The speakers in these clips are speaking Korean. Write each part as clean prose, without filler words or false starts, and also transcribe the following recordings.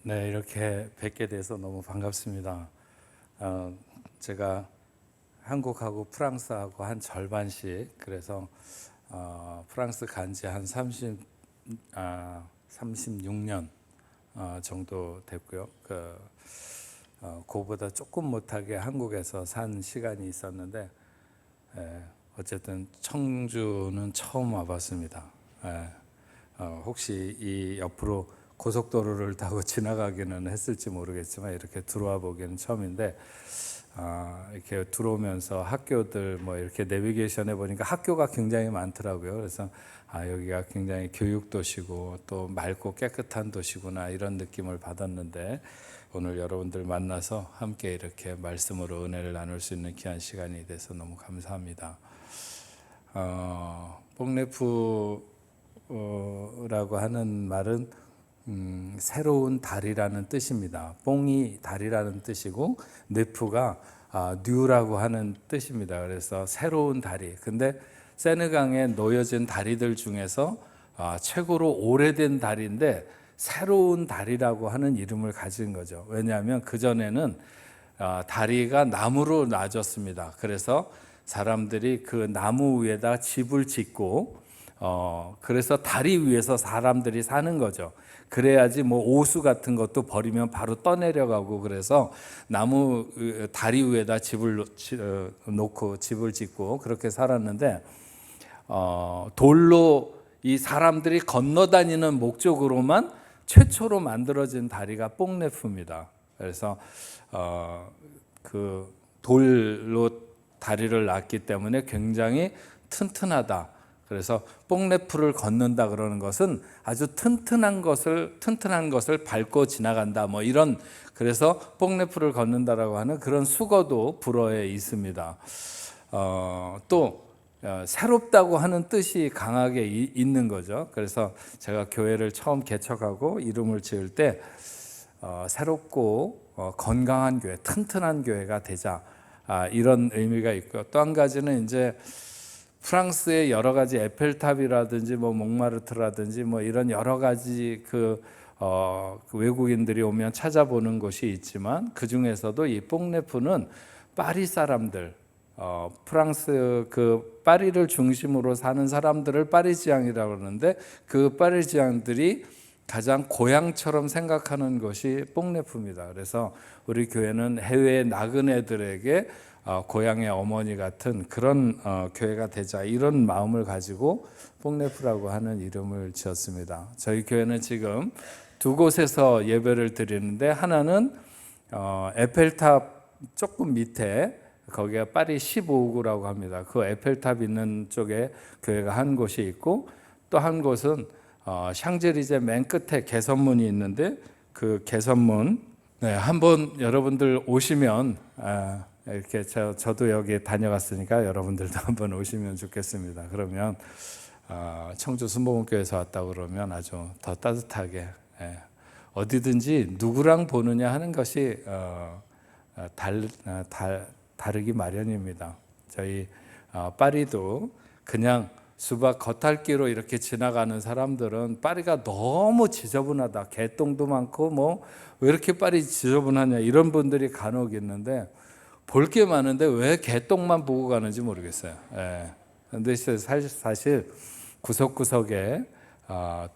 네, 이렇게 뵙게 돼서 너무 반갑습니다. 제가 한국하고 프랑스하고 한 절반씩, 그래서 프랑스 간지 한 36년 정도 됐고요. 그보다 조금 못하게 한국에서 산 시간이 있었는데, 어쨌든 청주는 처음 와봤습니다. 혹시 이 옆으로 고속도로를 타고 지나가기는 했을지 모르겠지만 이렇게 들어와 보기는 처음인데, 이렇게 들어오면서 학교들 뭐 이렇게 내비게이션에 보니까 학교가 굉장히 많더라고요. 그래서 여기가 굉장히 교육 도시고 또 맑고 깨끗한 도시구나, 이런 느낌을 받았는데, 오늘 여러분들 만나서 함께 이렇게 말씀으로 은혜를 나눌 수 있는 귀한 시간이 돼서 너무 감사합니다. 뽕네프라고 하는 말은 새로운 달이라는 뜻입니다. 뽕이 달이라는 뜻이고 네프가 뉴라고 하는 뜻입니다. 그래서 새로운 다리. 근데 세느강에 놓여진 다리들 중에서 최고로 오래된 다리인데 새로운 다리라고 하는 이름을 가진 거죠. 왜냐하면 그전에는 다리가 나무로 놔졌습니다. 그래서 사람들이 그 나무 위에다 집을 짓고 그래서 다리 위에서 사람들이 사는 거죠. 그래야지 뭐 오수 같은 것도 버리면 바로 떠내려가고, 그래서 나무 다리 위에다 집을 놓고 집을 짓고 그렇게 살았는데, 돌로 이 사람들이 건너다니는 목적으로만 최초로 만들어진 다리가 뽕네프입니다. 그래서 그 돌로 다리를 놨기 때문에 굉장히 튼튼하다. 그래서 뽕네프를 걷는다 그러는 것은 아주 튼튼한 것을 밟고 지나간다, 뭐 이런, 그래서 뽕네프를 걷는다라고 하는 그런 수거도 불어에 있습니다. 또 새롭다고 하는 뜻이 강하게 있는 거죠. 그래서 제가 교회를 처음 개척하고 이름을 지을 때 새롭고 건강한 교회, 튼튼한 교회가 되자, 이런 의미가 있고요. 또 한 가지는 이제 프랑스의 여러 가지 에펠탑이라든지 뭐 몽마르트라든지 뭐 이런 여러 가지 그 외국인들이 오면 찾아보는 곳이 있지만, 그 중에서도 이 뽕네프는 파리 사람들, 프랑스 그 파리를 중심으로 사는 사람들을 파리지앙이라고 그러는데, 그 파리지앙들이 가장 고향처럼 생각하는 것이 뽕네프입니다. 그래서 우리 교회는 해외의 나그네들에게 고향의 어머니 같은 그런 교회가 되자, 이런 마음을 가지고 뽕네프라고 하는 이름을 지었습니다. 저희 교회는 지금 두 곳에서 예배를 드리는데, 하나는 에펠탑 조금 밑에, 거기가 파리 15구라고 합니다. 그 에펠탑 있는 쪽에 교회가 한 곳이 있고, 또 한 곳은 샹젤리제 맨 끝에 개선문이 있는데, 그 개선문, 네, 한번 여러분들 오시면, 이렇게 저도 여기 다녀갔으니까 여러분들도 한번 오시면 좋겠습니다. 그러면 청주 순복음교회에서 왔다 그러면 아주 더 따뜻하게, 어디든지 누구랑 보느냐 하는 것이 다르기 마련입니다. 저희 파리도 그냥 수박 겉핥기로 이렇게 지나가는 사람들은 파리가 너무 지저분하다, 개똥도 많고 뭐 왜 이렇게 파리 지저분하냐, 이런 분들이 간혹 있는데, 볼 게 많은데 왜 개똥만 보고 가는지 모르겠어요. 그런데 사실 구석구석에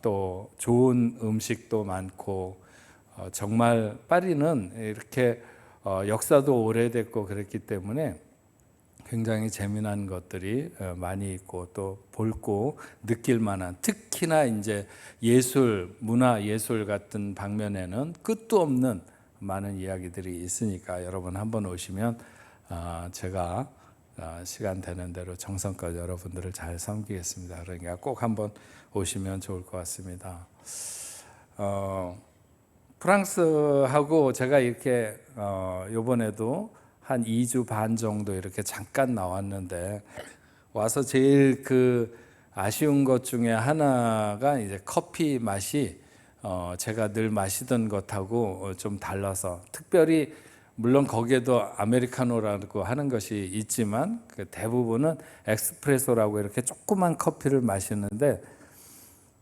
또 좋은 음식도 많고, 정말 파리는 이렇게 역사도 오래됐고 그랬기 때문에 굉장히 재미난 것들이 많이 있고, 또 볼고 느낄 만한, 특히나 이제 예술, 문화 예술 같은 방면에는 끝도 없는 많은 이야기들이 있으니까, 여러분 한번 오시면 제가 시간 되는 대로 정성껏 여러분들을 잘 섬기겠습니다. 그러니까 꼭 한번 오시면 좋을 것 같습니다. 프랑스하고 제가 이렇게 이번에도 한 2주 반 정도 이렇게 잠깐 나왔는데, 와서 제일 그 아쉬운 것 중에 하나가 이제 커피 맛이 제가 늘 마시던 것하고 좀 달라서, 특별히 물론 거기에도 아메리카노라고 하는 것이 있지만 그 대부분은 에스프레소라고 이렇게 조그만 커피를 마시는데,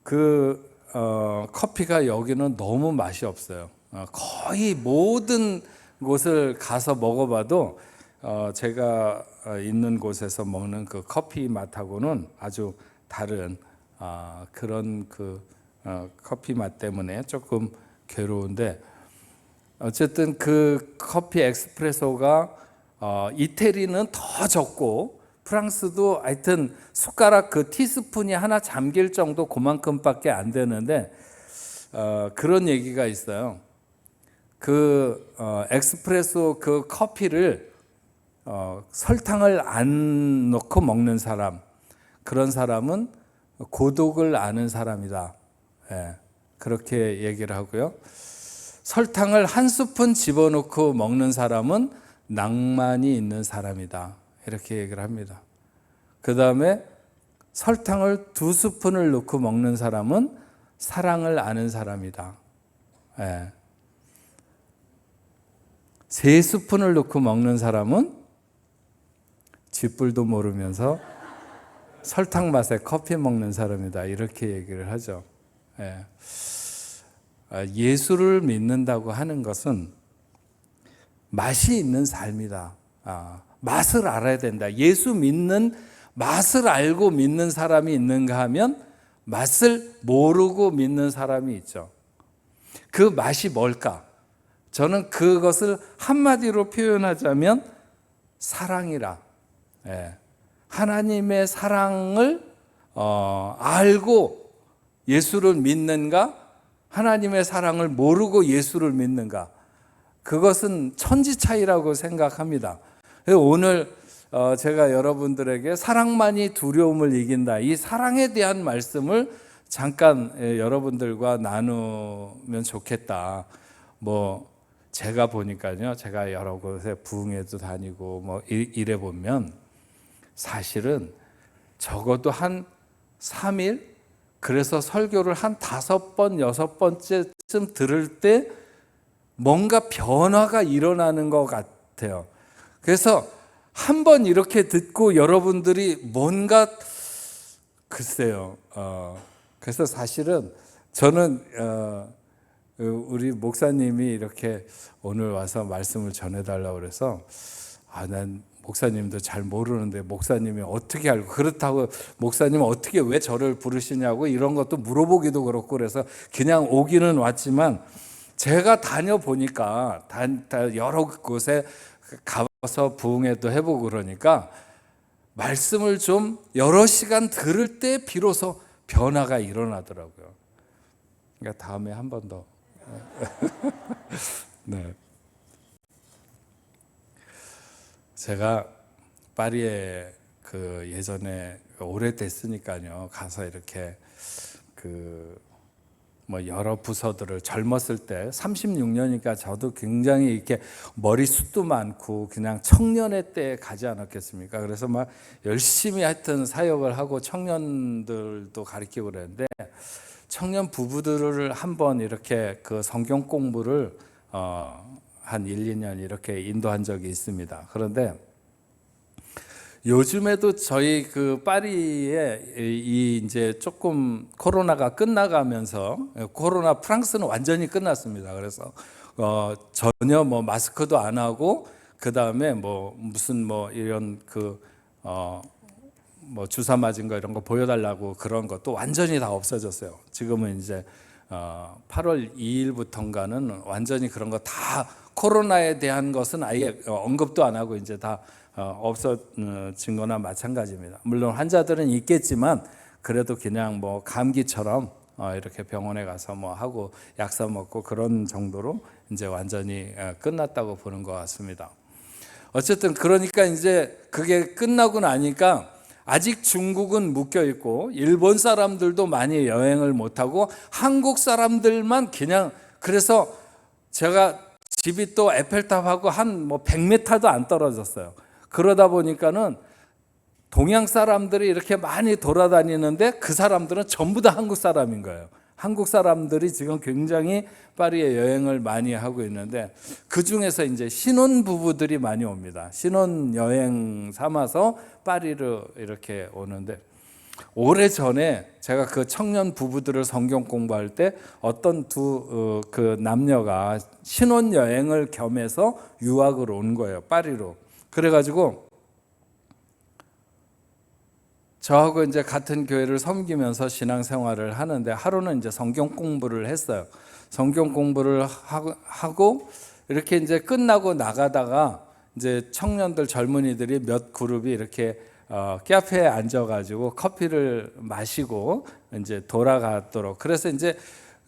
그 커피가 여기는 너무 맛이 없어요. 거의 모든 곳을 가서 먹어봐도 제가 있는 곳에서 먹는 그 커피 맛하고는 아주 다른 그런 커피 맛 때문에 조금 괴로운데, 어쨌든 그 커피 에스프레소가 이태리는 더 적고 프랑스도 하여튼 숟가락 그 티스푼이 하나 잠길 정도 그만큼밖에 안 되는데, 그런 얘기가 있어요. 그 에스프레소 그 커피를 설탕을 안 넣고 먹는 사람, 그런 사람은 고독을 아는 사람이다. 예, 그렇게 얘기를 하고요. 설탕을 한 스푼 집어넣고 먹는 사람은 낭만이 있는 사람이다. 이렇게 얘기를 합니다. 그 다음에 설탕을 2스푼을 넣고 먹는 사람은 사랑을 아는 사람이다. 예. 3스푼을 넣고 먹는 사람은 쥐뿔도 모르면서 설탕 맛에 커피 먹는 사람이다. 이렇게 얘기를 하죠. 예. 예수를 믿는다고 하는 것은 맛이 있는 삶이다. 맛을 알아야 된다. 예수 믿는 맛을 알고 믿는 사람이 있는가 하면 맛을 모르고 믿는 사람이 있죠. 그 맛이 뭘까? 저는 그것을 한마디로 표현하자면 사랑이라. 예. 하나님의 사랑을 알고 예수를 믿는가? 하나님의 사랑을 모르고 예수를 믿는가? 그것은 천지 차이라고 생각합니다. 오늘 제가 여러분들에게 사랑만이 두려움을 이긴다, 이 사랑에 대한 말씀을 잠깐 여러분들과 나누면 좋겠다. 제가 보니까요, 제가 여러 곳에 부흥회도 다니고 이래 보면 사실은 적어도 한 3일, 그래서 설교를 한 5번, 6번째쯤 들을 때 뭔가 변화가 일어나는 것 같아요. 그래서 한번 이렇게 듣고 여러분들이 뭔가 글쎄요. 그래서 사실은 저는 우리 목사님이 이렇게 오늘 와서 말씀을 전해달라고 그래서 난 목사님도 잘 모르는데 목사님이 어떻게 알고, 그렇다고 목사님 어떻게 왜 저를 부르시냐고 이런 것도 물어보기도 그렇고, 그래서 그냥 오기는 왔지만 제가 다녀보니까 여러 곳에 가서 부흥회도 해보고 그러니까 말씀을 좀 여러 시간 들을 때 비로소 변화가 일어나더라고요. 그러니까 다음에 한 번 더. 네. 제가 파리에 예전에 오래됐으니까요, 가서 이렇게 여러 부서들을 젊었을 때 36년이니까 저도 굉장히 이렇게 머리숱도 많고 그냥 청년의 때에 가지 않았겠습니까? 그래서 막 열심히 하여튼 사역을 하고 청년들도 가르치고 그랬는데, 청년 부부들을 한번 이렇게 성경 공부를 한 1, 2년 이렇게 인도한 적이 있습니다. 그런데 요즘에도 저희 파리에 이제 조금 코로나가 끝나가면서, 코로나 프랑스는 완전히 끝났습니다. 그래서 전혀 마스크도 안 하고, 그 다음에 무슨 이런 주사 맞은 거 이런 거 보여달라고 그런 것도 완전히 다 없어졌어요. 지금은 이제 8월 2일부터인가는 완전히 그런 거 다, 코로나에 대한 것은 아예 언급도 안 하고 이제 다 없어진 거나 마찬가지입니다. 물론 환자들은 있겠지만 그래도 그냥 감기처럼 이렇게 병원에 가서 하고 약사 먹고 그런 정도로 이제 완전히 끝났다고 보는 것 같습니다. 어쨌든 그러니까 이제 그게 끝나고 나니까 아직 중국은 묶여 있고 일본 사람들도 많이 여행을 못 하고 한국 사람들만 그냥, 그래서 제가 집이 또 에펠탑하고 한 100m도 안 떨어졌어요. 그러다 보니까는 동양 사람들이 이렇게 많이 돌아다니는데 그 사람들은 전부 다 한국 사람인 거예요. 한국 사람들이 지금 굉장히 파리에 여행을 많이 하고 있는데, 그 중에서 이제 신혼 부부들이 많이 옵니다. 신혼 여행 삼아서 파리로 이렇게 오는데, 오래전에 제가 그 청년 부부들을 성경 공부할 때 어떤 두 그 남녀가 신혼여행을 겸해서 유학을 온 거예요. 파리로. 그래가지고 저하고 이제 같은 교회를 섬기면서 신앙생활을 하는데 하루는 이제 성경 공부를 했어요. 성경 공부를 하고 이렇게 이제 끝나고 나가다가 이제 청년들 젊은이들이 몇 그룹이 이렇게 카페에 앉아가지고 커피를 마시고 이제 돌아갔도록. 그래서 이제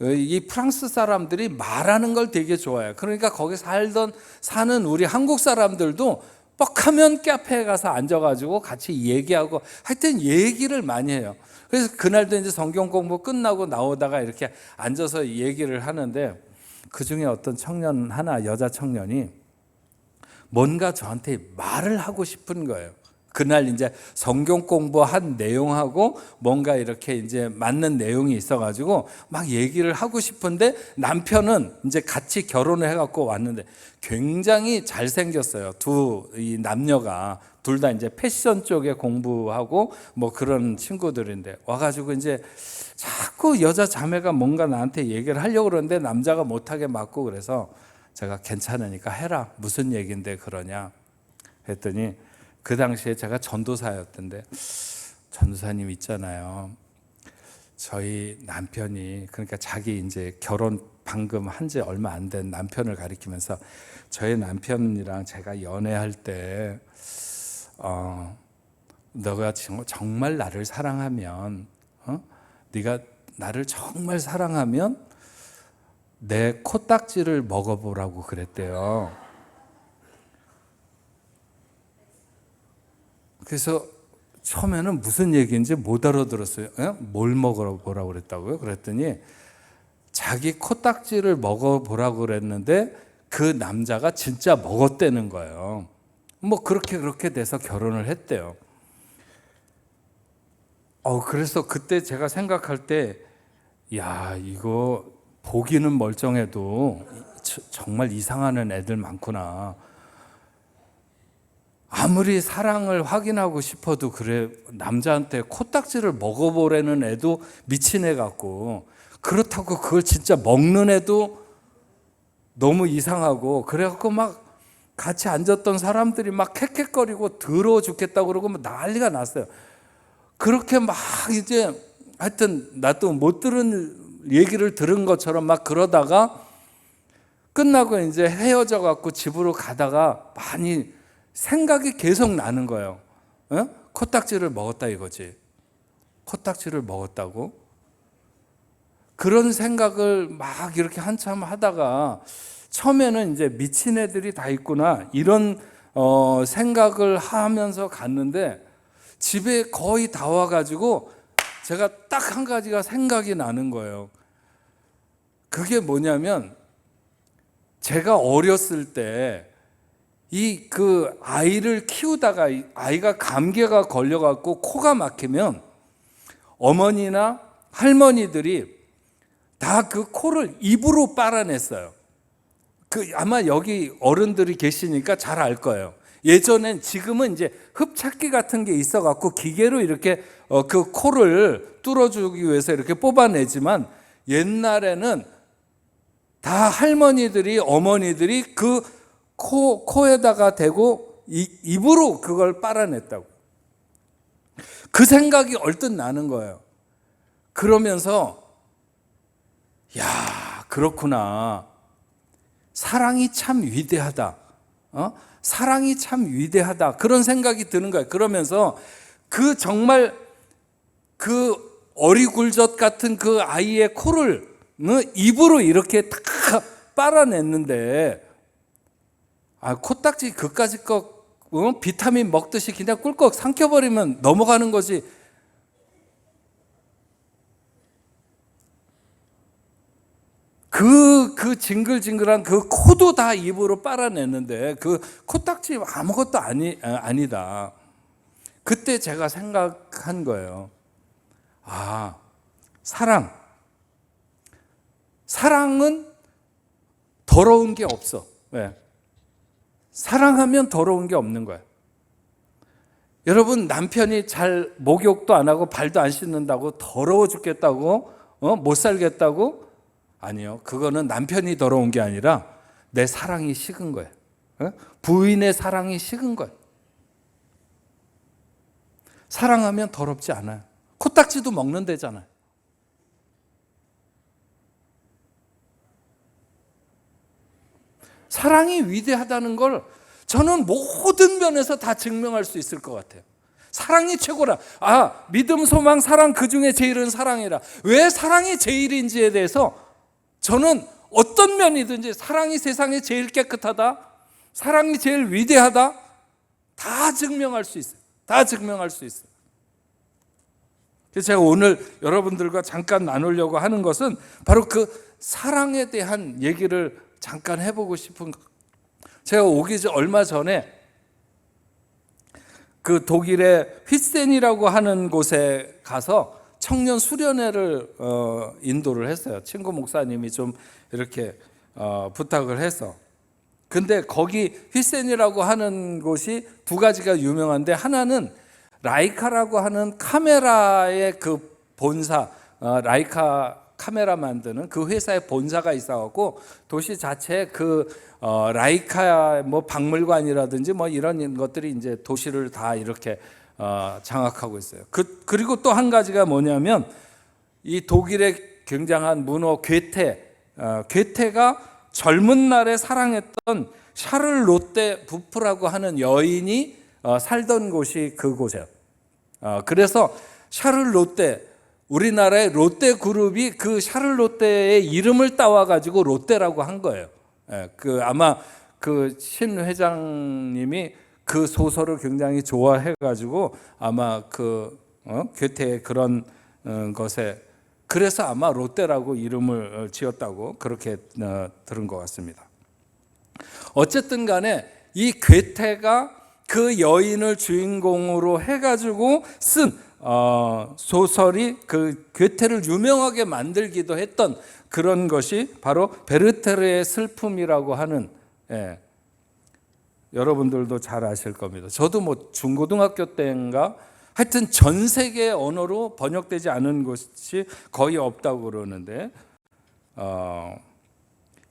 이 프랑스 사람들이 말하는 걸 되게 좋아해요. 그러니까 거기 사는 우리 한국 사람들도 뻑하면 카페에 가서 앉아가지고 같이 얘기하고 하여튼 얘기를 많이 해요. 그래서 그날도 이제 성경 공부 끝나고 나오다가 이렇게 앉아서 얘기를 하는데 그 중에 어떤 청년 하나, 여자 청년이 뭔가 저한테 말을 하고 싶은 거예요. 그날 이제 성경 공부한 내용하고 뭔가 이렇게 이제 맞는 내용이 있어가지고 막 얘기를 하고 싶은데 남편은 이제 같이 결혼을 해갖고 왔는데 굉장히 잘생겼어요. 이 남녀가 둘 다 이제 패션 쪽에 공부하고 뭐 그런 친구들인데 와가지고 이제 자꾸 여자 자매가 뭔가 나한테 얘기를 하려고 그러는데 남자가 못하게 막고 그래서 제가 괜찮으니까 해라. 무슨 얘기인데 그러냐 했더니 그 당시에 제가 전도사였던데 전도사님 있잖아요. 저희 남편이 그러니까 자기 이제 결혼 방금 한 지 얼마 안 된 남편을 가리키면서 저희 남편이랑 제가 연애할 때 너가 정말 나를 사랑하면 네가 나를 정말 사랑하면 내 코딱지를 먹어보라고 그랬대요. 그래서 처음에는 무슨 얘기인지 못 알아들었어요. 뭘 먹어보라고 그랬다고요? 그랬더니 자기 코딱지를 먹어보라고 그랬는데 그 남자가 진짜 먹었다는 거예요. 뭐 그렇게 돼서 결혼을 했대요. 그래서 그때 제가 생각할 때, 야, 이거 보기는 멀쩡해도 정말 이상하는 애들 많구나. 아무리 사랑을 확인하고 싶어도 그래 남자한테 코딱지를 먹어보라는 애도 미친 애 같고 그렇다고 그걸 진짜 먹는 애도 너무 이상하고 그래갖고 막 같이 앉았던 사람들이 막 캑캑거리고 더러워 죽겠다고 그러고 막 난리가 났어요. 그렇게 막 이제 하여튼 나도 못 들은 얘기를 들은 것처럼 막 그러다가 끝나고 이제 헤어져 갖고 집으로 가다가 많이 생각이 계속 나는 거예요. 코딱지를 먹었다 이거지. 코딱지를 먹었다고? 그런 생각을 막 이렇게 한참 하다가 처음에는 이제 미친 애들이 다 있구나 이런 생각을 하면서 갔는데 집에 거의 다 와가지고 제가 딱 한 가지가 생각이 나는 거예요. 그게 뭐냐면 제가 어렸을 때 그 아이를 키우다가 아이가 감기가 걸려갖고 코가 막히면 어머니나 할머니들이 다 그 코를 입으로 빨아냈어요. 아마 여기 어른들이 계시니까 잘 알 거예요. 예전엔 지금은 이제 흡착기 같은 게 있어갖고 기계로 이렇게 그 코를 뚫어주기 위해서 이렇게 뽑아내지만 옛날에는 다 할머니들이 어머니들이 그 코에다가 대고 입으로 그걸 빨아냈다고. 그 생각이 얼뜻 나는 거예요. 그러면서 야, 그렇구나. 사랑이 참 위대하다. 사랑이 참 위대하다. 그런 생각이 드는 거예요. 그러면서 그 정말 그 어리굴젓 같은 그 아이의 코를 입으로 이렇게 다 빨아냈는데 코딱지 그까짓 거 비타민 먹듯이 그냥 꿀꺽 삼켜버리면 넘어가는 거지. 그 징글징글한 그 코도 다 입으로 빨아냈는데 그 코딱지 아무것도 아니다. 그때 제가 생각한 거예요. 사랑은 더러운 게 없어. 왜? 사랑하면 더러운 게 없는 거야. 여러분, 남편이 잘 목욕도 안 하고 발도 안 씻는다고 더러워 죽겠다고 못 살겠다고? 아니요. 그거는 남편이 더러운 게 아니라 내 사랑이 식은 거예요. 부인의 사랑이 식은 거예요. 사랑하면 더럽지 않아요. 코딱지도 먹는 데잖아요. 사랑이 위대하다는 걸 저는 모든 면에서 다 증명할 수 있을 것 같아요. 사랑이 최고라. 믿음, 소망, 사랑, 그 중에 제일은 사랑이라. 왜 사랑이 제일인지에 대해서 저는 어떤 면이든지 사랑이 세상에 제일 깨끗하다, 사랑이 제일 위대하다, 다 증명할 수 있어요. 다 증명할 수 있어요. 그래서 제가 오늘 여러분들과 잠깐 나누려고 하는 것은 바로 그 사랑에 대한 얘기를 잠깐 해보고 싶은 거. 제가 오기 얼마 전에 그 독일의 휘센이라고 하는 곳에 가서 청년 수련회를 인도를 했어요. 친구 목사님이 좀 이렇게 부탁을 해서. 근데 거기 휘센이라고 하는 곳이 두 가지가 유명한데, 하나는 라이카라고 하는 카메라의 그 본사, 라이카 카메라 만드는 그 회사의 본사가 있어갖고 도시 자체에 그 라이카 뭐 박물관이라든지 뭐 이런 것들이 이제 도시를 다 이렇게 장악하고 있어요. 그리고 또 한 가지가 뭐냐면, 이 독일의 굉장한 문호 괴테가 젊은 날에 사랑했던 샤를 로테 부프라고 하는 여인이 살던 곳이 그곳이에요. 그래서 샤를 로테, 우리나라의 롯데 그룹이 그 샤를 로테의 이름을 따와가지고 롯데라고 한 거예요. 아마 그 신 회장님이 그 소설을 굉장히 좋아해가지고 아마 괴테의 그런 것에, 그래서 아마 롯데라고 이름을 지었다고 그렇게 들은 것 같습니다. 어쨌든 간에 이 괴테가 그 여인을 주인공으로 해가지고 쓴 소설이 그 괴테를 유명하게 만들기도 했던 그런 것이 바로 베르테르의 슬픔이라고 하는, 여러분들도 잘 아실 겁니다. 저도 뭐 중고등학교 때인가 하여튼 전 세계 언어로 번역되지 않은 것이 거의 없다고 그러는데,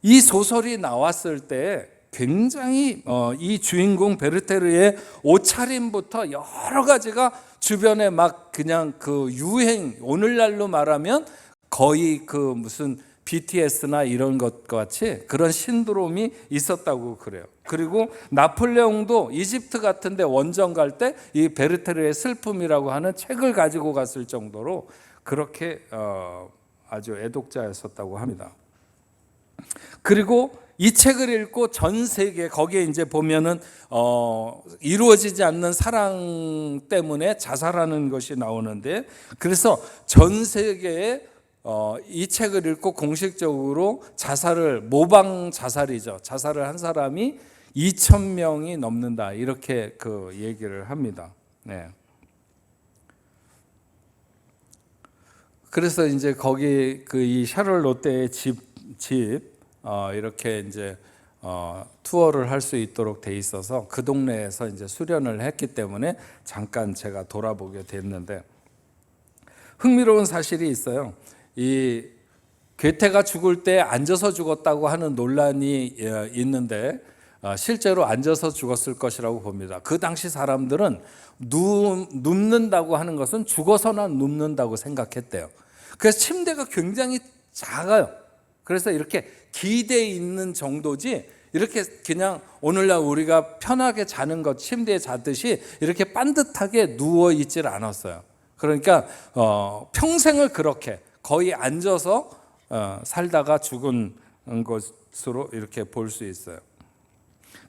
이 소설이 나왔을 때 굉장히 이 주인공 베르테르의 옷차림부터 여러 가지가 주변에 막 그냥 그 유행, 오늘날로 말하면 거의 그 무슨 BTS나 이런 것 같이 그런 신드롬이 있었다고 그래요. 그리고 나폴레옹도 이집트 같은 데 원정 갈 때 이 베르테르의 슬픔이라고 하는 책을 가지고 갔을 정도로 그렇게 아주 애독자였었다고 합니다. 그리고 이 책을 읽고 전 세계, 거기에 이제 보면은 이루어지지 않는 사랑 때문에 자살하는 것이 나오는데, 그래서 전 세계에 이 책을 읽고 공식적으로 모방 자살이죠. 자살을 한 사람이 2,000명이 넘는다, 이렇게 그 얘기를 합니다. 네. 그래서 이제 거기 이 샤를 로테의 집 이렇게 이제 투어를 할 수 있도록 돼 있어서 그 동네에서 이제 수련을 했기 때문에 잠깐 제가 돌아보게 됐는데, 흥미로운 사실이 있어요. 이 괴테가 죽을 때 앉아서 죽었다고 하는 논란이 있는데, 실제로 앉아서 죽었을 것이라고 봅니다. 그 당시 사람들은 눕는다고 하는 것은 죽어서나 눕는다고 생각했대요. 그래서 침대가 굉장히 작아요. 그래서 이렇게 기대 있는 정도지, 이렇게 그냥 오늘날 우리가 편하게 자는 것, 침대에 자듯이 이렇게 반듯하게 누워 있질 않았어요. 그러니까 평생을 그렇게 거의 앉아서 살다가 죽은 것으로 이렇게 볼 수 있어요.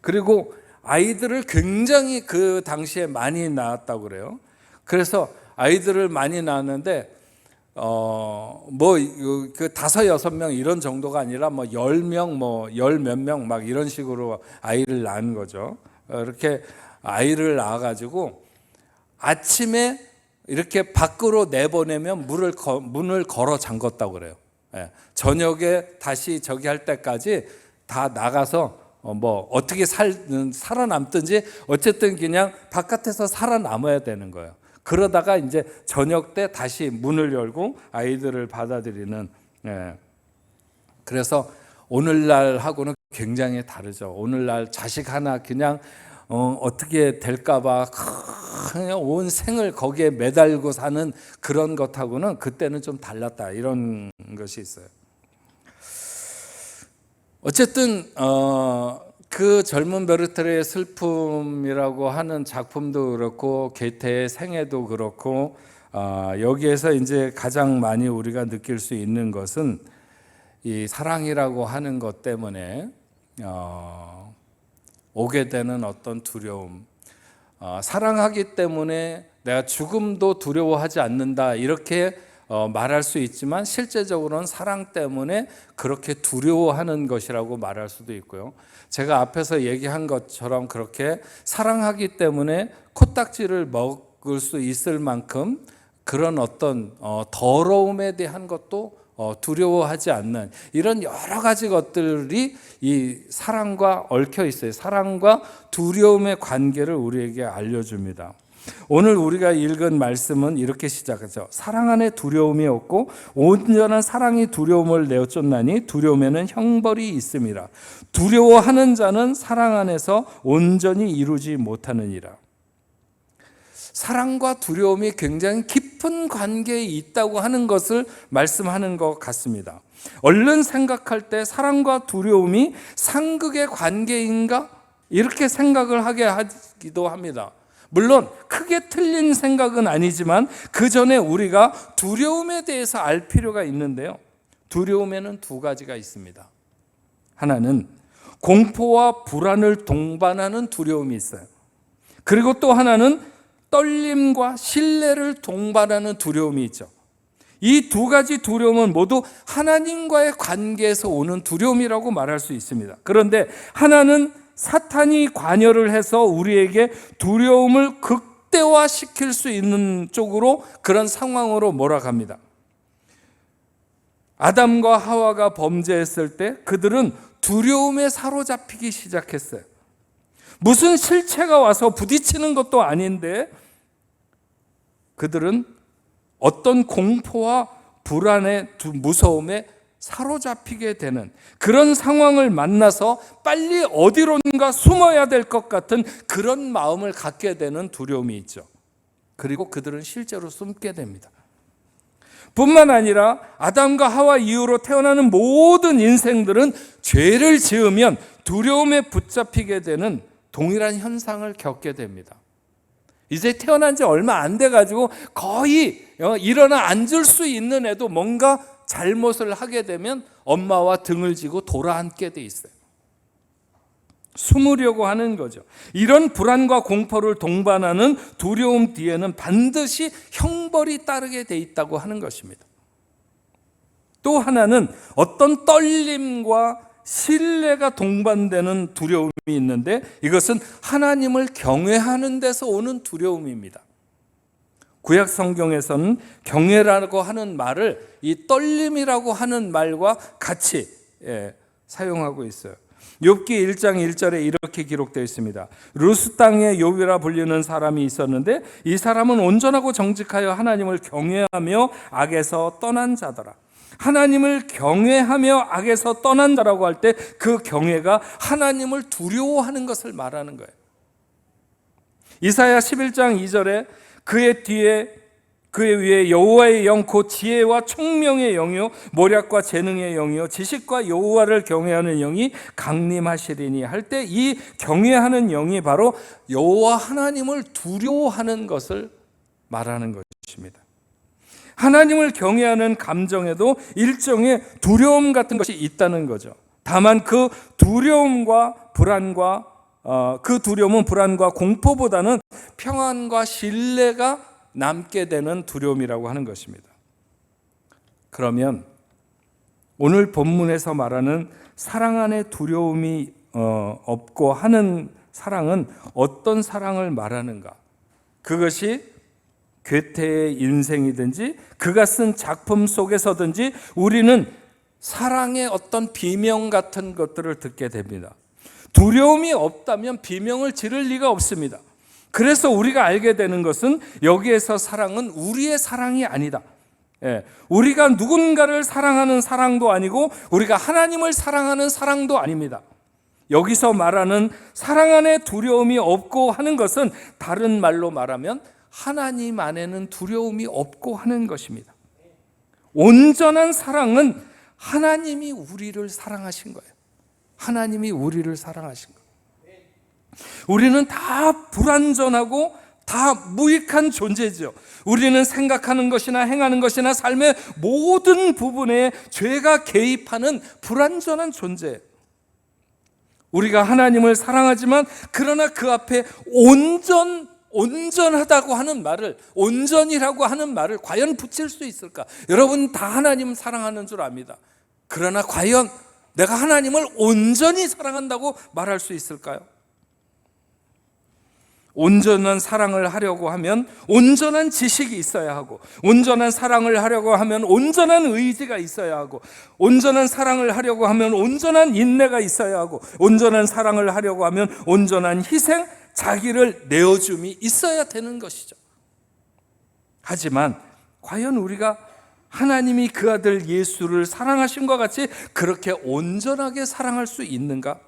그리고 아이들을 굉장히 그 당시에 많이 낳았다고 그래요. 그래서 아이들을 많이 낳았는데 그 5-6명 이런 정도가 아니라 뭐 10명, 뭐 10몇 명 막 이런 식으로 아이를 낳은 거죠. 이렇게 아이를 낳아가지고 아침에 이렇게 밖으로 내보내면 문을 걸어 잠궜다고 그래요. 저녁에 다시 저기 할 때까지 다 나가서 뭐 어떻게 살아남든지 어쨌든 그냥 바깥에서 살아남아야 되는 거예요. 그러다가 이제 저녁 때 다시 문을 열고 아이들을 받아들이는. 그래서 오늘날하고는 굉장히 다르죠. 오늘날 자식 하나 그냥 어떻게 될까봐 그냥 온 생을 거기에 매달고 사는 그런 것하고는 그때는 좀 달랐다, 이런 것이 있어요. 어쨌든 그 젊은 베르테르의 슬픔이라고 하는 작품도 그렇고 게테의 생애도 그렇고 여기에서 이제 가장 많이 우리가 느낄 수 있는 것은 이 사랑이라고 하는 것 때문에 오게 되는 어떤 두려움, 사랑하기 때문에 내가 죽음도 두려워하지 않는다, 이렇게 말할 수 있지만 실제적으로는 사랑 때문에 그렇게 두려워하는 것이라고 말할 수도 있고요. 제가 앞에서 얘기한 것처럼 그렇게 사랑하기 때문에 코딱지를 먹을 수 있을 만큼 그런 어떤 더러움에 대한 것도 두려워하지 않는, 이런 여러 가지 것들이 이 사랑과 얽혀 있어요. 사랑과 두려움의 관계를 우리에게 알려줍니다. 오늘 우리가 읽은 말씀은 이렇게 시작하죠. 사랑 안에 두려움이 없고 온전한 사랑이 두려움을 내어쫓나니 두려움에는 형벌이 있음이라. 두려워하는 자는 사랑 안에서 온전히 이루지 못하느니라. 사랑과 두려움이 굉장히 깊은 관계에 있다고 하는 것을 말씀하는 것 같습니다. 얼른 생각할 때 사랑과 두려움이 상극의 관계인가? 이렇게 생각을 하게 하기도 합니다. 물론 크게 틀린 생각은 아니지만 그 전에 우리가 두려움에 대해서 알 필요가 있는데요. 두려움에는 두 가지가 있습니다. 하나는 공포와 불안을 동반하는 두려움이 있어요. 그리고 또 하나는 떨림과 신뢰를 동반하는 두려움이 있죠. 이 두 가지 두려움은 모두 하나님과의 관계에서 오는 두려움이라고 말할 수 있습니다. 그런데 하나는 사탄이 관여를 해서 우리에게 두려움을 극대화시킬 수 있는 쪽으로, 그런 상황으로 몰아갑니다. 아담과 하와가 범죄했을 때 그들은 두려움에 사로잡히기 시작했어요. 무슨 실체가 와서 부딪히는 것도 아닌데 그들은 어떤 공포와 불안의 무서움에 사로잡히게 되는 그런 상황을 만나서 빨리 어디론가 숨어야 될 것 같은 그런 마음을 갖게 되는 두려움이 있죠. 그리고 그들은 실제로 숨게 됩니다. 뿐만 아니라 아담과 하와 이후로 태어나는 모든 인생들은 죄를 지으면 두려움에 붙잡히게 되는 동일한 현상을 겪게 됩니다. 이제 태어난 지 얼마 안 돼가지고 거의 일어나 앉을 수 있는 애도 뭔가 잘못을 하게 되면 엄마와 등을 지고 돌아앉게 돼 있어요. 숨으려고 하는 거죠. 이런 불안과 공포를 동반하는 두려움 뒤에는 반드시 형벌이 따르게 돼 있다고 하는 것입니다. 또 하나는 어떤 떨림과 신뢰가 동반되는 두려움이 있는데 이것은 하나님을 경외하는 데서 오는 두려움입니다. 구약 성경에서는 경외라고 하는 말을 이 떨림이라고 하는 말과 같이 사용하고 있어요. 욥기 1장 1절에 이렇게 기록되어 있습니다. 루스 땅에 욥이라 불리는 사람이 있었는데 이 사람은 온전하고 정직하여 하나님을 경외하며 악에서 떠난 자더라. 하나님을 경외하며 악에서 떠난 자라고 할 때 그 경외가 하나님을 두려워하는 것을 말하는 거예요. 이사야 11장 2절에 그의 위에 여호와의 영 곧 지혜와 총명의 영이요 모략과 재능의 영이요 지식과 여호와를 경외하는 영이 강림하시리니 할 때 이 경외하는 영이 바로 여호와 하나님을 두려워하는 것을 말하는 것입니다. 하나님을 경외하는 감정에도 일종의 두려움 같은 것이 있다는 거죠. 다만 그 두려움과 불안과 그 두려움은 불안과 공포보다는 평안과 신뢰가 남게 되는 두려움이라고 하는 것입니다. 그러면 오늘 본문에서 말하는 사랑 안에 두려움이 없고 하는 사랑은 어떤 사랑을 말하는가? 그것이 괴테의 인생이든지 그가 쓴 작품 속에서든지 우리는 사랑의 어떤 비명 같은 것들을 듣게 됩니다. 두려움이 없다면 비명을 지를 리가 없습니다. 그래서 우리가 알게 되는 것은 여기에서 사랑은 우리의 사랑이 아니다. 우리가 누군가를 사랑하는 사랑도 아니고 우리가 하나님을 사랑하는 사랑도 아닙니다. 여기서 말하는 사랑 안에 두려움이 없고 하는 것은 다른 말로 말하면 하나님 안에는 두려움이 없고 하는 것입니다. 온전한 사랑은 하나님이 우리를 사랑하신 거예요. 하나님이 우리를 사랑하신 거예요. 우리는 다 불완전하고 다 무익한 존재죠. 우리는 생각하는 것이나 행하는 것이나 삶의 모든 부분에 죄가 개입하는 불완전한 존재예요. 우리가 하나님을 사랑하지만 그러나 그 앞에 온전하다고 하는 말을, 온전이라고 하는 말을 과연 붙일 수 있을까? 여러분 다 하나님 사랑하는 줄 압니다. 그러나 과연 내가 하나님을 온전히 사랑한다고 말할 수 있을까요? 온전한 사랑을 하려고 하면 온전한 지식이 있어야 하고, 온전한 사랑을 하려고 하면 온전한 의지가 있어야 하고, 온전한 사랑을 하려고 하면 온전한 인내가 있어야 하고, 온전한 사랑을 하려고 하면 온전한 희생, 자기를 내어줌이 있어야 되는 것이죠. 하지만 과연 우리가 하나님이 그 아들 예수를 사랑하신 것 같이 그렇게 온전하게 사랑할 수 있는가?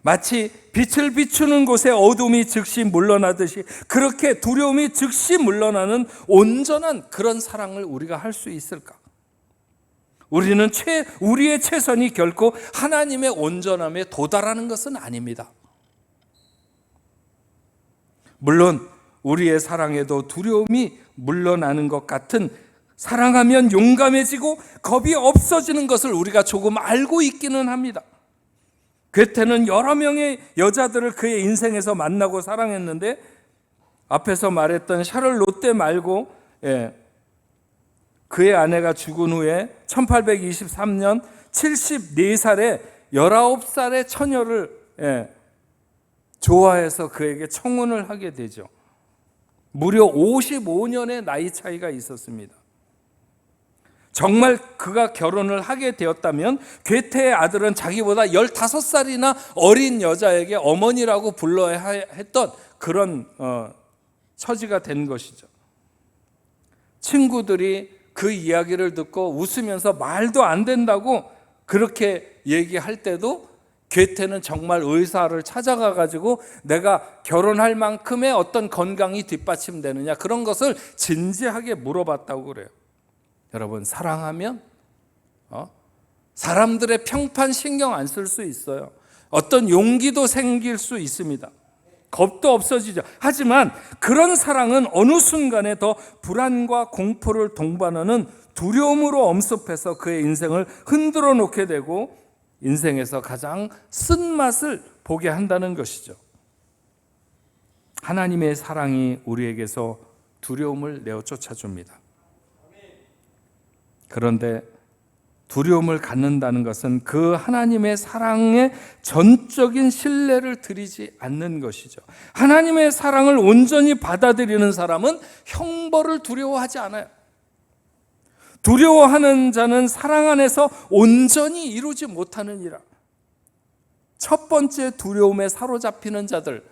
마치 빛을 비추는 곳에 어둠이 즉시 물러나듯이 그렇게 두려움이 즉시 물러나는 온전한 그런 사랑을 우리가 할 수 있을까? 우리의 최선이 결코 하나님의 온전함에 도달하는 것은 아닙니다. 물론 우리의 사랑에도 두려움이 물러나는 것 같은, 사랑하면 용감해지고 겁이 없어지는 것을 우리가 조금 알고 있기는 합니다. 괴테는 여러 명의 여자들을 그의 인생에서 만나고 사랑했는데 앞에서 말했던 샤를 롯데 말고 그의 아내가 죽은 후에 1823년 74살에 19살의 처녀를 좋아해서 그에게 청혼을 하게 되죠. 무려 55년의 나이 차이가 있었습니다. 정말 그가 결혼을 하게 되었다면 괴테의 아들은 자기보다 15살이나 어린 여자에게 어머니라고 불러야 했던 그런 처지가 된 것이죠. 친구들이 그 이야기를 듣고 웃으면서 말도 안 된다고 그렇게 얘기할 때도 괴테는 정말 의사를 찾아가 가지고 내가 결혼할 만큼의 어떤 건강이 뒷받침되느냐 그런 것을 진지하게 물어봤다고 그래요. 여러분, 사랑하면 사람들의 평판 신경 안 쓸 수 있어요. 어떤 용기도 생길 수 있습니다. 겁도 없어지죠. 하지만 그런 사랑은 어느 순간에 더 불안과 공포를 동반하는 두려움으로 엄습해서 그의 인생을 흔들어 놓게 되고 인생에서 가장 쓴맛을 보게 한다는 것이죠. 하나님의 사랑이 우리에게서 두려움을 내어 쫓아줍니다. 그런데 두려움을 갖는다는 것은 그 하나님의 사랑에 전적인 신뢰를 드리지 않는 것이죠. 하나님의 사랑을 온전히 받아들이는 사람은 형벌을 두려워하지 않아요. 두려워하는 자는 사랑 안에서 온전히 이루지 못하느니라. 첫 번째 두려움에 사로잡히는 자들,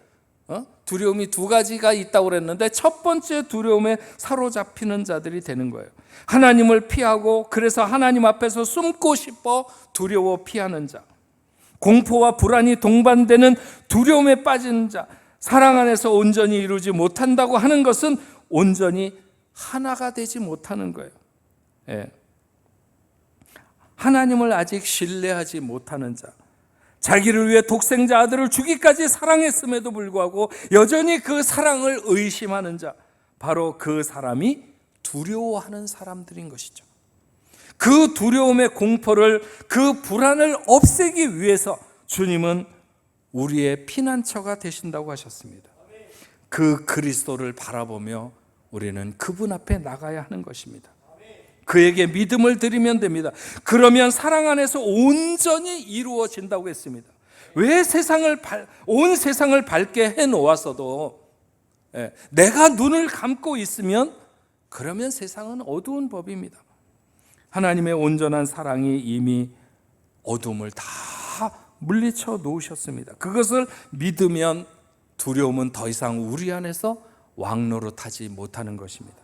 두려움이 두 가지가 있다고 그랬는데 첫 번째 두려움에 사로잡히는 자들이 되는 거예요. 하나님을 피하고 그래서 하나님 앞에서 숨고 싶어 두려워 피하는 자, 공포와 불안이 동반되는 두려움에 빠진 자, 사랑 안에서 온전히 이루지 못한다고 하는 것은 온전히 하나가 되지 못하는 거예요. 하나님을 아직 신뢰하지 못하는 자, 자기를 위해 독생자 아들을 주기까지 사랑했음에도 불구하고 여전히 그 사랑을 의심하는 자, 바로 그 사람이 두려워하는 사람들인 것이죠. 그 두려움의 공포를, 그 불안을 없애기 위해서 주님은 우리의 피난처가 되신다고 하셨습니다. 그 그리스도를 바라보며 우리는 그분 앞에 나가야 하는 것입니다. 그에게 믿음을 드리면 됩니다. 그러면 사랑 안에서 온전히 이루어진다고 했습니다. 왜 온 세상을 밝게 해놓았어도 내가 눈을 감고 있으면 그러면 세상은 어두운 법입니다. 하나님의 온전한 사랑이 이미 어둠을 다 물리쳐 놓으셨습니다. 그것을 믿으면 두려움은 더 이상 우리 안에서 왕노릇하지 못하는 것입니다.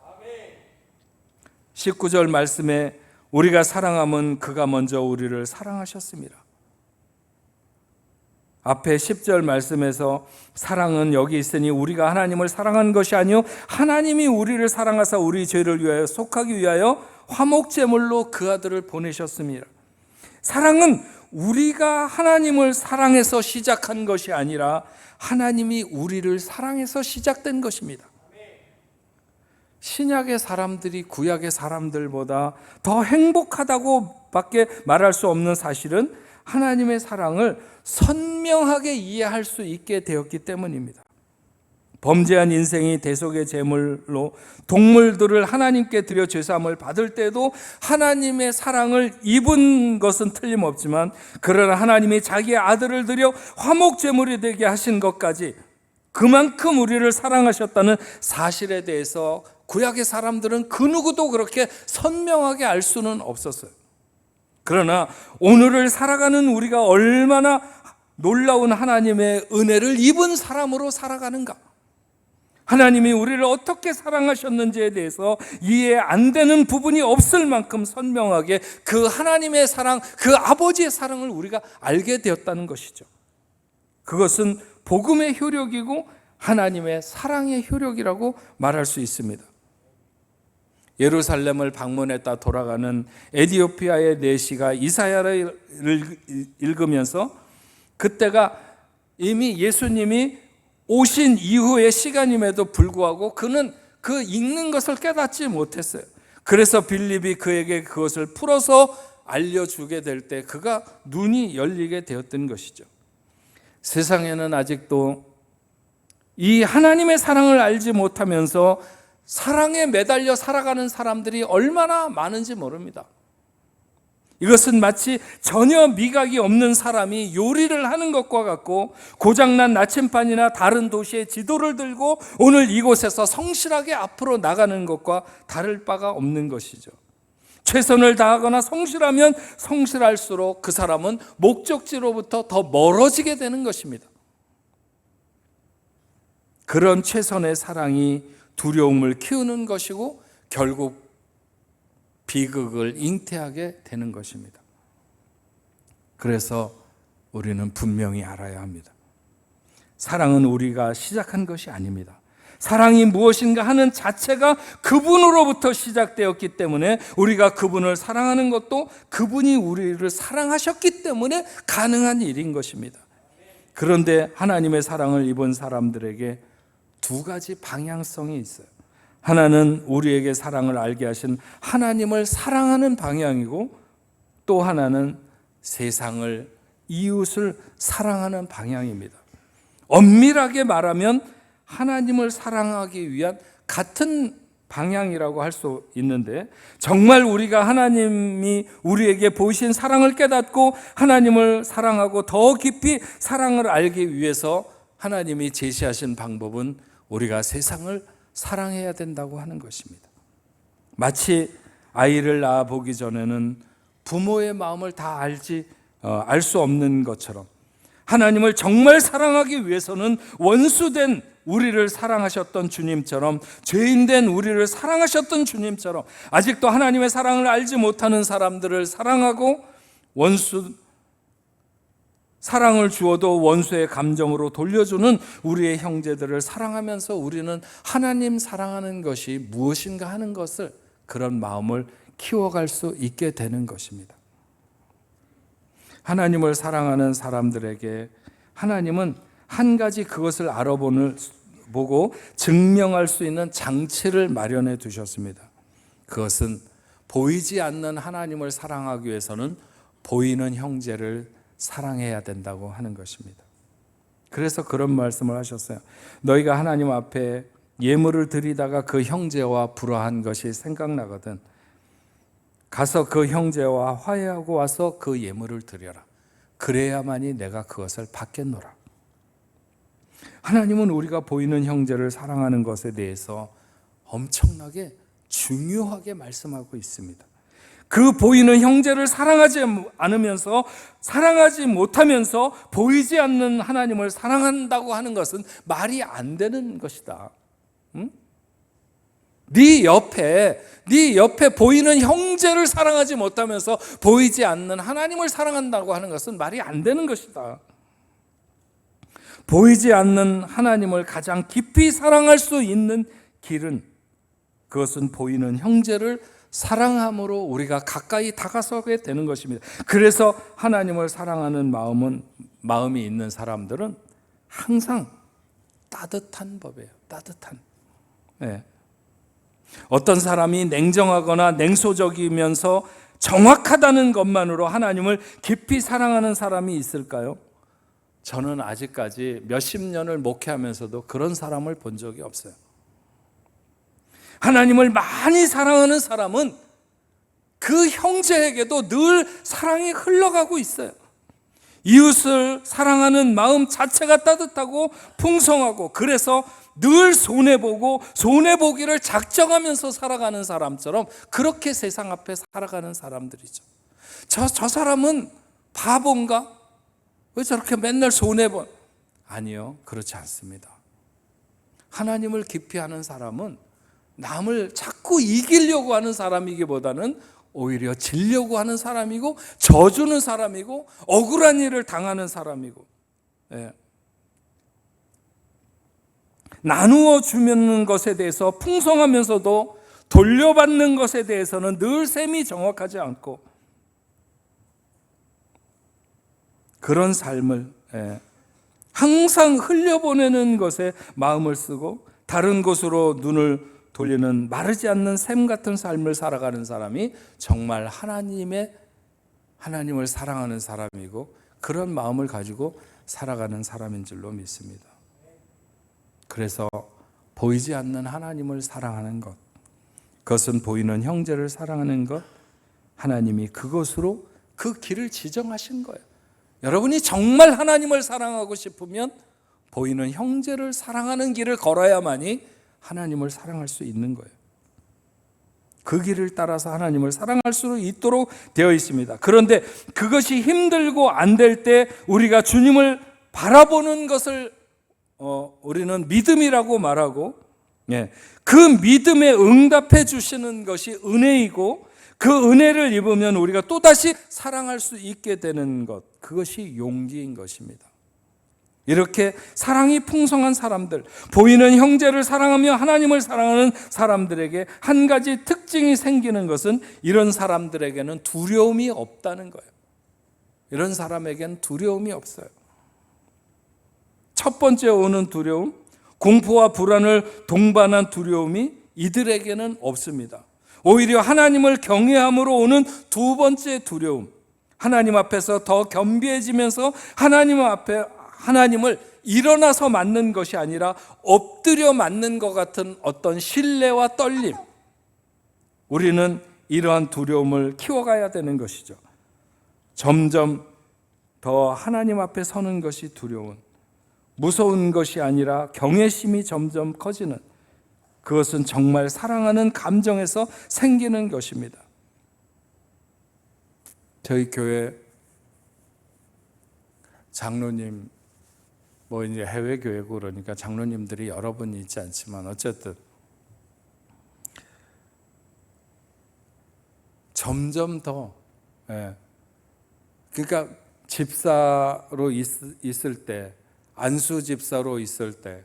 19절 말씀에 우리가 사랑함은 그가 먼저 우리를 사랑하셨습니다. 앞에 10절 말씀에서 사랑은 여기 있으니 우리가 하나님을 사랑한 것이 아니요 하나님이 우리를 사랑하사 우리 죄를 위하여 속하기 위하여 화목제물로 그 아들을 보내셨습니다. 사랑은 우리가 하나님을 사랑해서 시작한 것이 아니라 하나님이 우리를 사랑해서 시작된 것입니다. 신약의 사람들이 구약의 사람들보다 더 행복하다고 밖에 말할 수 없는 사실은 하나님의 사랑을 선명하게 이해할 수 있게 되었기 때문입니다. 범죄한 인생이 대속의 제물로 동물들을 하나님께 드려 죄사함을 받을 때도 하나님의 사랑을 입은 것은 틀림없지만, 그러나 하나님이 자기의 아들을 드려 화목제물이 되게 하신 것까지 그만큼 우리를 사랑하셨다는 사실에 대해서 구약의 사람들은 그 누구도 그렇게 선명하게 알 수는 없었어요. 그러나 오늘을 살아가는 우리가 얼마나 놀라운 하나님의 은혜를 입은 사람으로 살아가는가, 하나님이 우리를 어떻게 사랑하셨는지에 대해서 이해 안 되는 부분이 없을 만큼 선명하게 그 하나님의 사랑, 그 아버지의 사랑을 우리가 알게 되었다는 것이죠. 그것은 복음의 효력이고 하나님의 사랑의 효력이라고 말할 수 있습니다. 예루살렘을 방문했다 돌아가는 에티오피아의 내시가 이사야를 읽으면서, 그때가 이미 예수님이 오신 이후의 시간임에도 불구하고 그는 그 읽는 것을 깨닫지 못했어요. 그래서 빌립이 그에게 그것을 풀어서 알려주게 될 때 그가 눈이 열리게 되었던 것이죠. 세상에는 아직도 이 하나님의 사랑을 알지 못하면서 사랑에 매달려 살아가는 사람들이 얼마나 많은지 모릅니다. 이것은 마치 전혀 미각이 없는 사람이 요리를 하는 것과 같고, 고장난 나침반이나 다른 도시의 지도를 들고 오늘 이곳에서 성실하게 앞으로 나가는 것과 다를 바가 없는 것이죠. 최선을 다하거나 성실하면 성실할수록 그 사람은 목적지로부터 더 멀어지게 되는 것입니다. 그런 최선의 사랑이 두려움을 키우는 것이고 결국 비극을 잉태하게 되는 것입니다. 그래서 우리는 분명히 알아야 합니다. 사랑은 우리가 시작한 것이 아닙니다. 사랑이 무엇인가 하는 자체가 그분으로부터 시작되었기 때문에 우리가 그분을 사랑하는 것도 그분이 우리를 사랑하셨기 때문에 가능한 일인 것입니다. 그런데 하나님의 사랑을 입은 사람들에게 두 가지 방향성이 있어요. 하나는 우리에게 사랑을 알게 하신 하나님을 사랑하는 방향이고, 또 하나는 세상을, 이웃을 사랑하는 방향입니다. 엄밀하게 말하면 하나님을 사랑하기 위한 같은 방향이라고 할 수 있는데, 정말 우리가 하나님이 우리에게 보이신 사랑을 깨닫고 하나님을 사랑하고 더 깊이 사랑을 알기 위해서 하나님이 제시하신 방법은 우리가 세상을 사랑해야 된다고 하는 것입니다. 마치 아이를 낳아보기 전에는 부모의 마음을 다 알 수 없는 것처럼, 하나님을 정말 사랑하기 위해서는 원수된 우리를 사랑하셨던 주님처럼, 죄인된 우리를 사랑하셨던 주님처럼 아직도 하나님의 사랑을 알지 못하는 사람들을 사랑하고, 사랑을 주어도 원수의 감정으로 돌려주는 우리의 형제들을 사랑하면서 우리는 하나님 사랑하는 것이 무엇인가 하는 것을, 그런 마음을 키워갈 수 있게 되는 것입니다. 하나님을 사랑하는 사람들에게 하나님은 한 가지 그것을 알아보고 증명할 수 있는 장치를 마련해 두셨습니다. 그것은 보이지 않는 하나님을 사랑하기 위해서는 보이는 형제를 사랑해야 된다고 하는 것입니다. 그래서 그런 말씀을 하셨어요. 너희가 하나님 앞에 예물을 드리다가 그 형제와 불화한 것이 생각나거든 가서 그 형제와 화해하고 와서 그 예물을 드려라. 그래야만이 내가 그것을 받겠노라. 하나님은 우리가 보이는 형제를 사랑하는 것에 대해서 엄청나게 중요하게 말씀하고 있습니다. 그 보이는 형제를 사랑하지 않으면서, 사랑하지 못하면서 보이지 않는 하나님을 사랑한다고 하는 것은 말이 안 되는 것이다. 응? 네 옆에 보이는 형제를 사랑하지 못하면서 보이지 않는 하나님을 사랑한다고 하는 것은 말이 안 되는 것이다. 보이지 않는 하나님을 가장 깊이 사랑할 수 있는 길은, 그것은 보이는 형제를 사랑함으로 우리가 가까이 다가서게 되는 것입니다. 그래서 하나님을 사랑하는 마음이 있는 사람들은 항상 따뜻한 법이에요. 따뜻한. 네. 어떤 사람이 냉정하거나 냉소적이면서 정확하다는 것만으로 하나님을 깊이 사랑하는 사람이 있을까요? 저는 아직까지 몇십 년을 목회하면서도 그런 사람을 본 적이 없어요. 하나님을 많이 사랑하는 사람은 그 형제에게도 늘 사랑이 흘러가고 있어요. 이웃을 사랑하는 마음 자체가 따뜻하고 풍성하고, 그래서 늘 손해보고 손해보기를 작정하면서 살아가는 사람처럼 그렇게 세상 앞에 살아가는 사람들이죠. 저 사람은 바본가? 왜 저렇게 맨날 손해본? 아니요, 그렇지 않습니다. 하나님을 깊이 하는 사람은 남을 자꾸 이기려고 하는 사람이기보다는 오히려 지려고 하는 사람이고, 져주는 사람이고, 억울한 일을 당하는 사람이고, 예. 나누어 주는 것에 대해서 풍성하면서도 돌려받는 것에 대해서는 늘 셈이 정확하지 않고, 그런 삶을, 예, 항상 흘려보내는 것에 마음을 쓰고 다른 곳으로 눈을 돌리는 마르지 않는 샘 같은 삶을 살아가는 사람이 정말 하나님을 사랑하는 사람이고, 그런 마음을 가지고 살아가는 사람인 줄로 믿습니다. 그래서 보이지 않는 하나님을 사랑하는 것, 그것은 보이는 형제를 사랑하는 것, 하나님이 그것으로 그 길을 지정하신 거예요. 여러분이 정말 하나님을 사랑하고 싶으면 보이는 형제를 사랑하는 길을 걸어야만이 하나님을 사랑할 수 있는 거예요. 그 길을 따라서 하나님을 사랑할 수 있도록 되어 있습니다. 그런데 그것이 힘들고 안 될 때 우리가 주님을 바라보는 것을 우리는 믿음이라고 말하고, 그 믿음에 응답해 주시는 것이 은혜이고, 그 은혜를 입으면 우리가 또다시 사랑할 수 있게 되는 것, 그것이 용기인 것입니다. 이렇게 사랑이 풍성한 사람들, 보이는 형제를 사랑하며 하나님을 사랑하는 사람들에게 한 가지 특징이 생기는 것은, 이런 사람들에게는 두려움이 없다는 거예요. 이런 사람에게는 두려움이 없어요. 첫 번째 오는 두려움, 공포와 불안을 동반한 두려움이 이들에게는 없습니다. 오히려 하나님을 경외함으로 오는 두 번째 두려움, 하나님 앞에서 더 겸비해지면서 하나님을 일어나서 맞는 것이 아니라 엎드려 맞는 것 같은 어떤 신뢰와 떨림, 우리는 이러한 두려움을 키워가야 되는 것이죠. 점점 더 하나님 앞에 서는 것이 두려운, 무서운 것이 아니라 경외심이 점점 커지는, 그것은 정말 사랑하는 감정에서 생기는 것입니다. 저희 교회 장로님, 이제 해외 교회고 그러니까 장로님들이 여러 분 있지 않지만, 어쨌든 점점 더, 그러니까 집사로 있을 때, 안수 집사로 있을 때,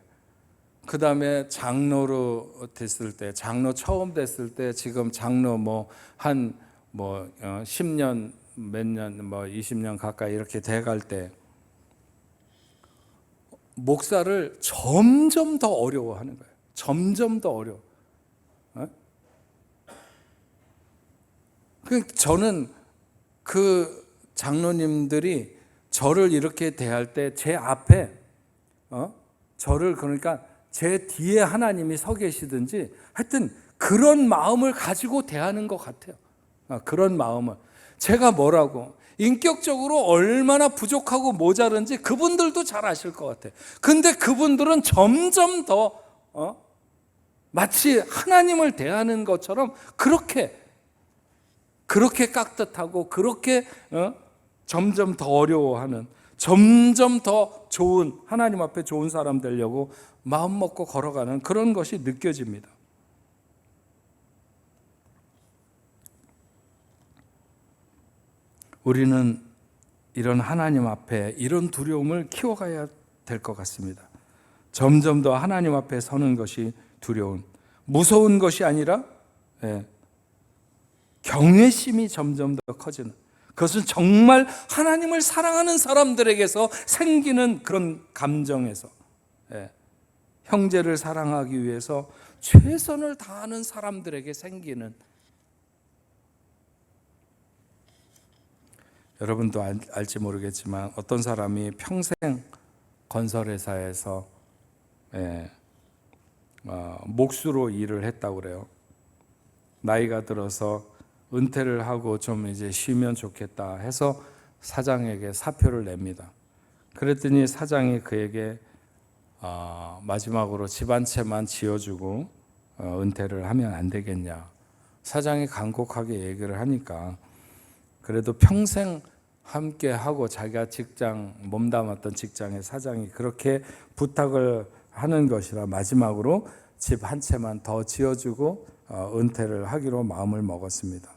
그 다음에 장로로 됐을 때, 장로 처음 됐을 때, 지금 장로 10년, 몇 년, 20년 가까이 이렇게 돼갈 때, 목사를 점점 더 어려워하는 거예요. 점점 더 어려워. 저는 그 장로님들이 저를 이렇게 대할 때 제 앞에, 저를, 그러니까 제 뒤에 하나님이 서 계시든지 하여튼 그런 마음을 가지고 대하는 것 같아요. 그런 마음을. 제가 뭐라고, 인격적으로 얼마나 부족하고 모자른지 그분들도 잘 아실 것 같아요. 근데 그분들은 점점 더 마치 하나님을 대하는 것처럼 그렇게 그렇게 깍듯하고 그렇게 점점 더 어려워하는, 점점 더 좋은, 하나님 앞에 좋은 사람 되려고 마음 먹고 걸어가는 그런 것이 느껴집니다. 우리는 이런 하나님 앞에 이런 두려움을 키워가야 될 것 같습니다. 점점 더 하나님 앞에 서는 것이 두려운, 무서운 것이 아니라 경외심이 점점 더 커지는, 그것은 정말 하나님을 사랑하는 사람들에게서 생기는 그런 감정에서, 형제를 사랑하기 위해서 최선을 다하는 사람들에게 생기는, 여러분도 알지 모르겠지만 어떤 사람이 평생 건설회사에서 몫으로 일을 했다고 그래요. 나이가 들어서 은퇴를 하고 좀 이제 쉬면 좋겠다 해서 사장에게 사표를 냅니다. 그랬더니 사장이 그에게 마지막으로 집 한 채만 지어주고 은퇴를 하면 안 되겠냐. 사장이 간곡하게 얘기를 하니까 그래도 평생 함께 하고 자기가 직장, 몸담았던 직장의 사장이 그렇게 부탁을 하는 것이라 마지막으로 집 한 채만 더 지어주고 은퇴를 하기로 마음을 먹었습니다.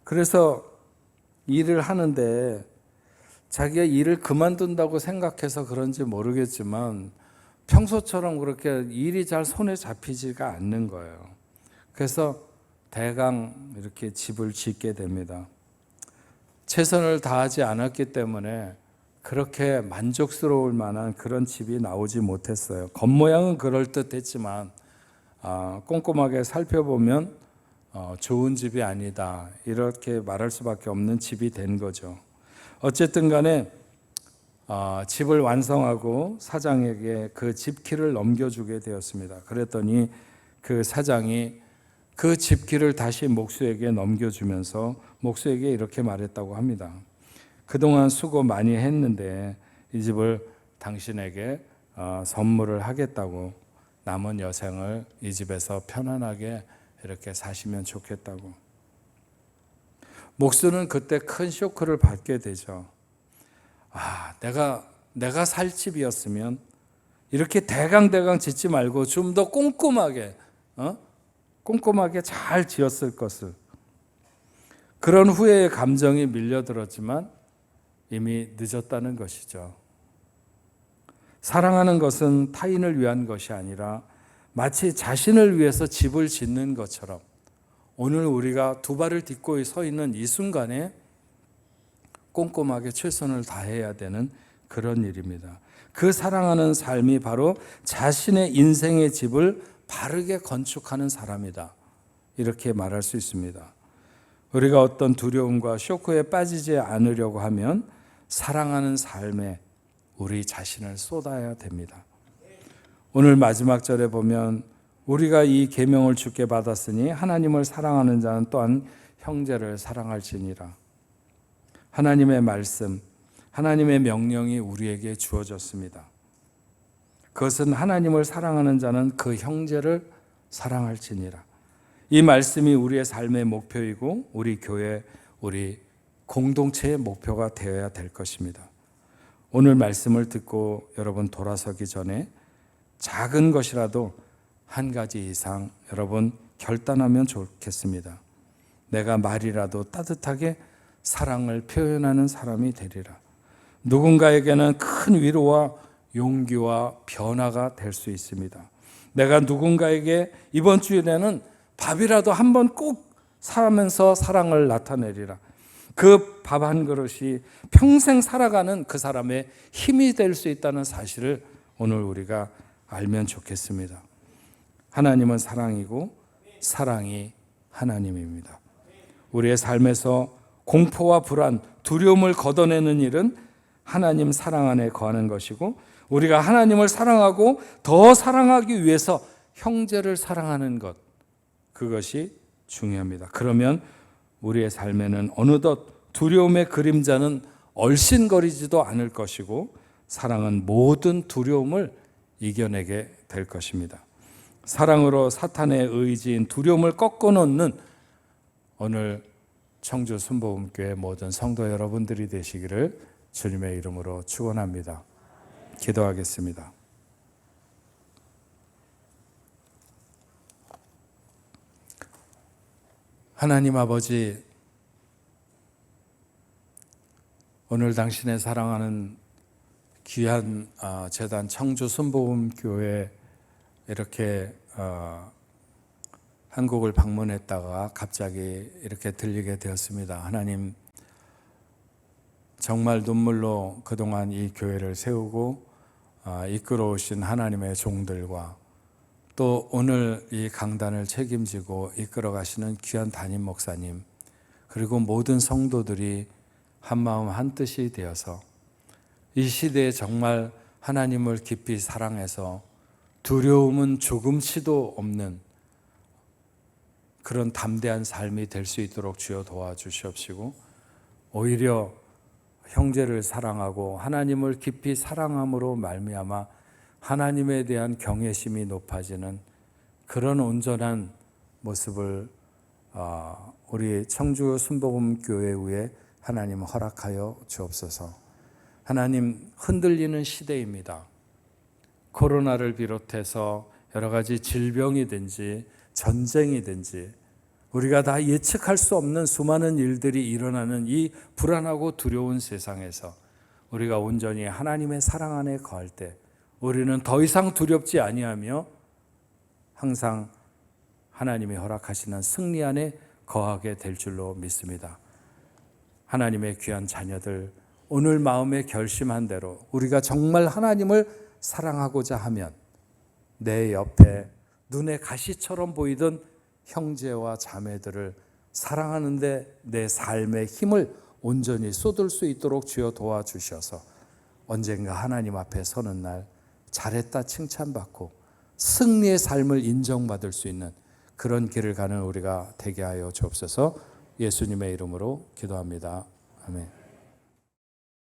그래서 일을 하는데 자기가 일을 그만둔다고 생각해서 그런지 모르겠지만 평소처럼 그렇게 일이 잘 손에 잡히지가 않는 거예요. 그래서 대강 이렇게 집을 짓게 됩니다. 최선을 다하지 않았기 때문에 그렇게 만족스러울 만한 그런 집이 나오지 못했어요. 겉모양은 그럴듯했지만 꼼꼼하게 살펴보면 좋은 집이 아니다, 이렇게 말할 수밖에 없는 집이 된 거죠. 어쨌든 간에 집을 완성하고 사장에게 그 집키를 넘겨주게 되었습니다. 그랬더니 그 사장이 그 집키를 다시 목수에게 넘겨주면서 목수에게 이렇게 말했다고 합니다. 그동안 수고 많이 했는데 이 집을 당신에게 선물을 하겠다고, 남은 여생을 이 집에서 편안하게 이렇게 사시면 좋겠다고. 목수는 그때 큰 쇼크를 받게 되죠. 내가 살 집이었으면 이렇게 대강대강 짓지 말고 좀 더 꼼꼼하게 잘 지었을 것을. 그런 후회의 감정이 밀려들었지만 이미 늦었다는 것이죠. 사랑하는 것은 타인을 위한 것이 아니라 마치 자신을 위해서 집을 짓는 것처럼 오늘 우리가 두 발을 딛고 서 있는 이 순간에 꼼꼼하게 최선을 다해야 되는 그런 일입니다. 그 사랑하는 삶이 바로 자신의 인생의 집을 바르게 건축하는 사람이다, 이렇게 말할 수 있습니다. 우리가 어떤 두려움과 쇼크에 빠지지 않으려고 하면 사랑하는 삶에 우리 자신을 쏟아야 됩니다. 오늘 마지막 절에 보면 우리가 이 계명을 주께 받았으니 하나님을 사랑하는 자는 또한 형제를 사랑할지니라. 하나님의 말씀, 하나님의 명령이 우리에게 주어졌습니다. 그것은 하나님을 사랑하는 자는 그 형제를 사랑할지니라. 이 말씀이 우리의 삶의 목표이고 우리 교회, 우리 공동체의 목표가 되어야 될 것입니다. 오늘 말씀을 듣고 여러분 돌아서기 전에 작은 것이라도 한 가지 이상 여러분 결단하면 좋겠습니다. 내가 말이라도 따뜻하게 사랑을 표현하는 사람이 되리라. 누군가에게는 큰 위로와 용기와 변화가 될 수 있습니다. 내가 누군가에게 이번 주일에는 밥이라도 한번 꼭 사면서 사랑을 나타내리라. 그 밥 한 그릇이 평생 살아가는 그 사람의 힘이 될 수 있다는 사실을 오늘 우리가 알면 좋겠습니다. 하나님은 사랑이고 사랑이 하나님입니다. 우리의 삶에서 공포와 불안, 두려움을 걷어내는 일은 하나님 사랑 안에 거하는 것이고, 우리가 하나님을 사랑하고 더 사랑하기 위해서 형제를 사랑하는 것, 그것이 중요합니다. 그러면 우리의 삶에는 어느덧 두려움의 그림자는 얼씬거리지도 않을 것이고, 사랑은 모든 두려움을 이겨내게 될 것입니다. 사랑으로 사탄의 의지인 두려움을 꺾어놓는 오늘 청주 순복음교회 모든 성도 여러분들이 되시기를 주님의 이름으로 축원합니다. 기도하겠습니다. 하나님 아버지, 오늘 당신의 사랑하는 귀한 재단 청주 순복음교회 이렇게 한국을 방문했다가 갑자기 이렇게 들리게 되었습니다. 하나님, 정말 눈물로 그동안 이 교회를 세우고 이끌어 오신 하나님의 종들과 또 오늘 이 강단을 책임지고 이끌어 가시는 귀한 담임 목사님, 그리고 모든 성도들이 한마음 한뜻이 되어서 이 시대에 정말 하나님을 깊이 사랑해서 두려움은 조금치도 없는 그런 담대한 삶이 될 수 있도록 주여 도와주시옵시고, 오히려 형제를 사랑하고 하나님을 깊이 사랑함으로 말미암아 하나님에 대한 경외심이 높아지는 그런 온전한 모습을 우리 청주 순복음교회 위에 하나님 허락하여 주옵소서. 하나님, 흔들리는 시대입니다. 코로나를 비롯해서 여러 가지 질병이든지 전쟁이든지 우리가 다 예측할 수 없는 수많은 일들이 일어나는 이 불안하고 두려운 세상에서 우리가 온전히 하나님의 사랑 안에 거할 때 우리는 더 이상 두렵지 아니하며 항상 하나님이 허락하시는 승리 안에 거하게 될 줄로 믿습니다. 하나님의 귀한 자녀들, 오늘 마음에 결심한 대로 우리가 정말 하나님을 사랑하고자 하면 내 옆에 눈에 가시처럼 보이던 형제와 자매들을 사랑하는데 내 삶의 힘을 온전히 쏟을 수 있도록 주여 도와주셔서 언젠가 하나님 앞에 서는 날 잘했다 칭찬받고 승리의 삶을 인정받을 수 있는 그런 길을 가는 우리가 되게 하여 주옵소서. 예수님의 이름으로 기도합니다. 아멘.